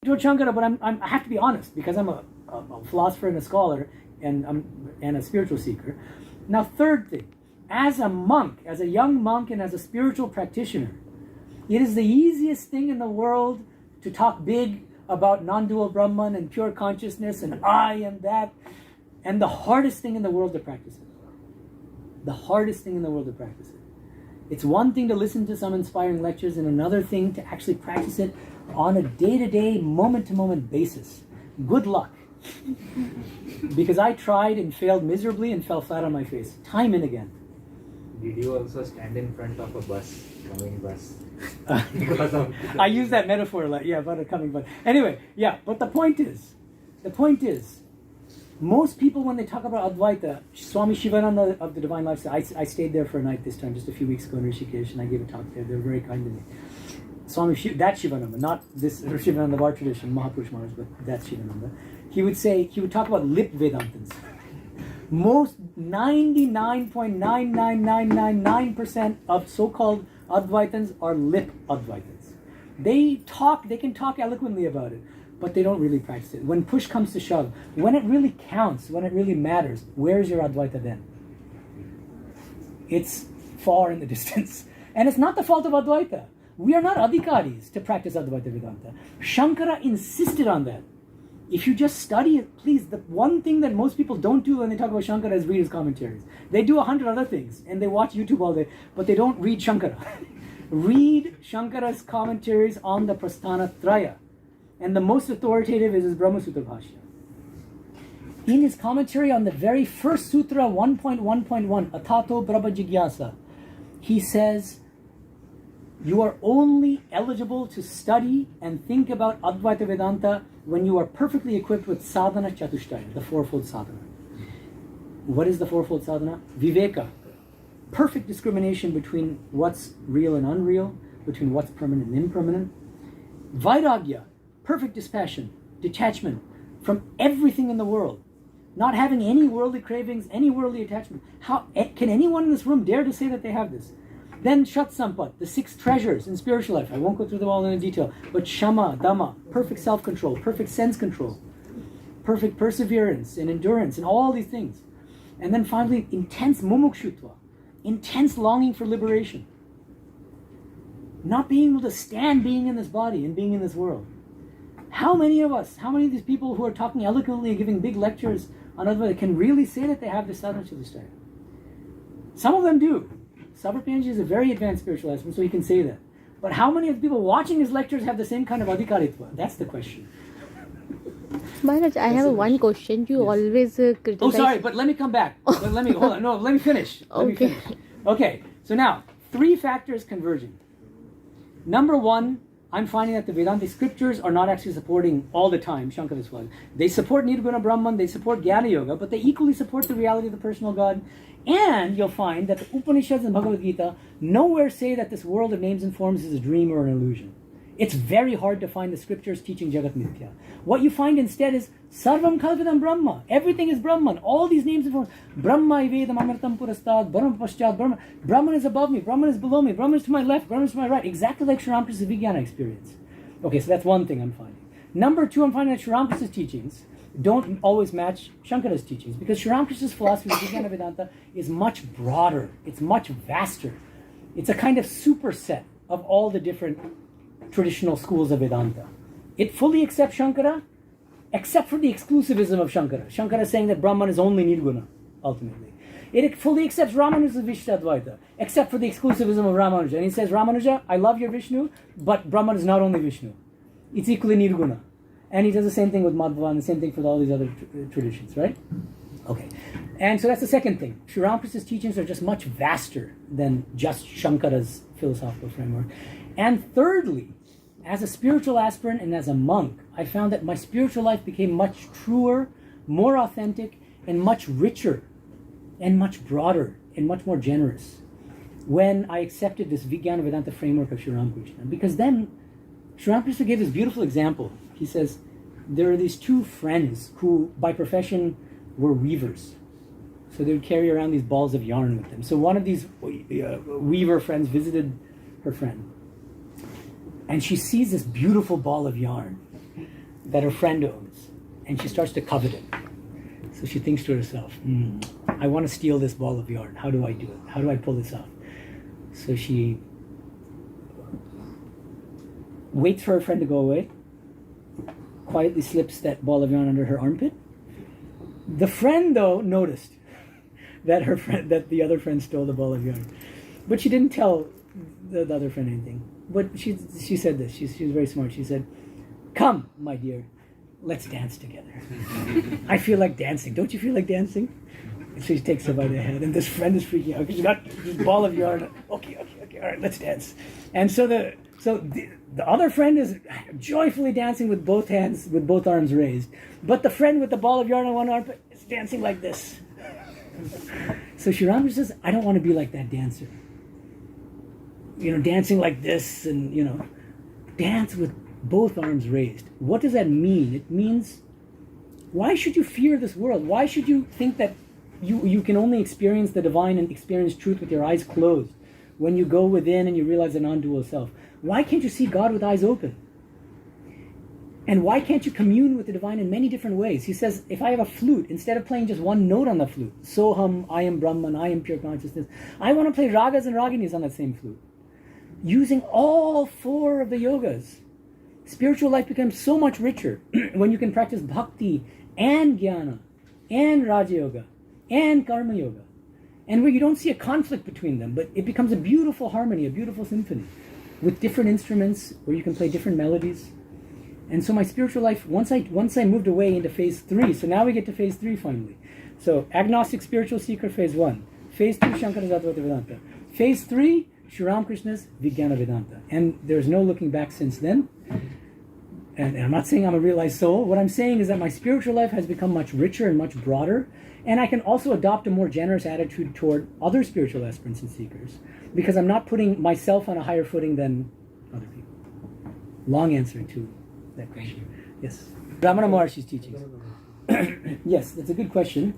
to Shankara, but I have to be honest, because I'm a philosopher and a scholar and a spiritual seeker. Now, third thing, as a monk, as a young monk and as a spiritual practitioner, it is the easiest thing in the world to talk big about non-dual Brahman and pure consciousness and I am that, and the hardest thing in the world to practice it. The hardest thing in the world to practice it. It's one thing to listen to some inspiring lectures and another thing to actually practice it on a day-to-day, moment-to-moment basis. Good luck. Because I tried and failed miserably and fell flat on my face, time and again. Did you also stand in front of a bus, coming bus? I use that metaphor, like, yeah, about a coming bus. Anyway, yeah, but the point is, most people when they talk about Advaita, Swami Shivananda of the Divine Life, I stayed there for a night this time, just a few weeks ago in Rishikesh, and I gave a talk there. They were very kind to me. That Shivananda, not this Shivananda of our tradition, Mahapurush Maharaj, but that Shivananda. He would talk about lip Vedantins. Most 99.99999% of so-called Advaitans are lip Advaitans. They can talk eloquently about it, but they don't really practice it. When push comes to shove, when it really counts, when it really matters, where's your Advaita then? It's far in the distance. And it's not the fault of Advaita. We are not adhikaris to practice Advaita Vedanta. Shankara insisted on that. If you just study it, please, the one thing that most people don't do when they talk about Shankara is read his commentaries. They do 100 other things, and they watch YouTube all day, but they don't read Shankara. Read Shankara's commentaries on the Prasthana Traya. And the most authoritative is his Brahma Sutra Bhashya. In his commentary on the very first sutra, 1.1.1, Atato Brahma Jigyasa, he says, you are only eligible to study and think about Advaita Vedanta when you are perfectly equipped with sadhana chatushtaya, the fourfold sadhana. What is the fourfold sadhana? Viveka. Perfect discrimination between what's real and unreal, between what's permanent and impermanent. Vairagya. Perfect dispassion, detachment from everything in the world. Not having any worldly cravings, any worldly attachment. How can anyone in this room dare to say that they have this? Then Shat Sampat, the 6 treasures in spiritual life. I won't go through them all in detail. But Shama, Dhamma, perfect self-control, perfect sense control, perfect perseverance and endurance and all these things. And then finally, intense mumukshutva, intense longing for liberation. Not being able to stand being in this body and being in this world. How many of these people who are talking eloquently and giving big lectures on Advaita can really say that they have this sadhana chatushtaya? Some of them do. Savarpayanji is a very advanced spiritual aspirant, so he can say that. But how many of the people watching his lectures have the same kind of adhikaritva? That's the question. Maharaj, I have one question. You always criticize... Oh, sorry, but let me come back. Let me finish. Okay, so now, 3 factors converging. Number 1, I'm finding that the Vedantic scriptures are not actually supporting all the time Shankara's flood. They support Nirguna Brahman, they support Jnana Yoga, but they equally support the reality of the personal God. And you'll find that the Upanishads and Bhagavad Gita nowhere say that this world of names and forms is a dream or an illusion. It's very hard to find the scriptures teaching Jagat Mithya. What you find instead is Sarvam Kalvidam Brahma. Everything is Brahman. All these names and forms. Brahma Ivedam Amritam Purastad, Brahma Paschat, Brahma. Brahman is above me, Brahman is below me, Brahman is to my left, Brahman is to my right. Exactly like Sri Ramakrishna's Vijnana experience. Okay, so that's one thing I'm finding. Number 2, I'm finding that Sri Ramakrishna's teachings don't always match Shankara's teachings, because Sri Ramakrishna's philosophy of Vijnana Vedanta is much broader, it's much vaster. It's a kind of superset of all the different traditional schools of Vedanta. It fully accepts Shankara, except for the exclusivism of Shankara. Shankara is saying that Brahman is only Nirguna, ultimately. It fully accepts Ramanuja's Vishtadvaita, except for the exclusivism of Ramanuja. And he says, Ramanuja, I love your Vishnu, but Brahman is not only Vishnu. It's equally Nirguna. And he does the same thing with Madhva and the same thing for all these other traditions, right? Okay. And so that's the second thing. Sri Ramakrishna's teachings are just much vaster than just Shankara's philosophical framework. And thirdly, as a spiritual aspirant and as a monk, I found that my spiritual life became much truer, more authentic, and much richer, and much broader, and much more generous when I accepted this Vijnana Vedanta framework of Sri Ramakrishna. Because then Sri Ramakrishna gave this beautiful example. He says, there are these 2 friends who, by profession, were weavers. So they would carry around these balls of yarn with them. So one of these weaver friends visited her friend. And she sees this beautiful ball of yarn. that her friend owns, and she starts to covet it. So she thinks to herself, I want to steal this ball of yarn. How do I do it? How do I pull this off? So she waits for her friend to go away, quietly slips that ball of yarn under her armpit. The friend, though, noticed that the other friend stole the ball of yarn, but she didn't tell the other friend anything. But she said this. She was very smart. She said, "Come, my dear, let's dance together. I feel like dancing. Don't you feel like dancing?" And so she takes her by the hand, and this friend is freaking out because she got this ball of yarn. Okay, all right, let's dance. And so the other friend is joyfully dancing with both hands, with both arms raised. But the friend with the ball of yarn on one arm is dancing like this. So Sri Ramakrishna says, I don't want to be like that dancer. Dancing like this and, dance with both arms raised. What does that mean? It means, why should you fear this world? Why should you think that you can only experience the divine and experience truth with your eyes closed when you go within and you realize the non-dual self? Why can't you see God with eyes open? And why can't you commune with the divine in many different ways? He says, if I have a flute, instead of playing just one note on the flute, Soham, I am Brahman, I am pure consciousness, I want to play ragas and raginis on that same flute. Using all four of the yogas. Spiritual life becomes so much richer when you can practice bhakti and jnana and raja yoga and karma yoga. And where you don't see a conflict between them, but it becomes a beautiful harmony, a beautiful symphony with different instruments where you can play different melodies. And so my spiritual life, once I moved away into phase 3, so now we get to phase 3 finally. So agnostic spiritual seeker, phase 1. Phase 2, Shankaracharya advaita Vedanta. Phase 3, Sri Ramakrishna's Vijnana Vedanta. And there's no looking back since then. And I'm not saying I'm a realized soul. What I'm saying is that my spiritual life has become much richer and much broader. And I can also adopt a more generous attitude toward other spiritual aspirants and seekers, because I'm not putting myself on a higher footing than other people. Long answer to that question. Yes. Ramana Maharshi's teachings. Yes, that's a good question.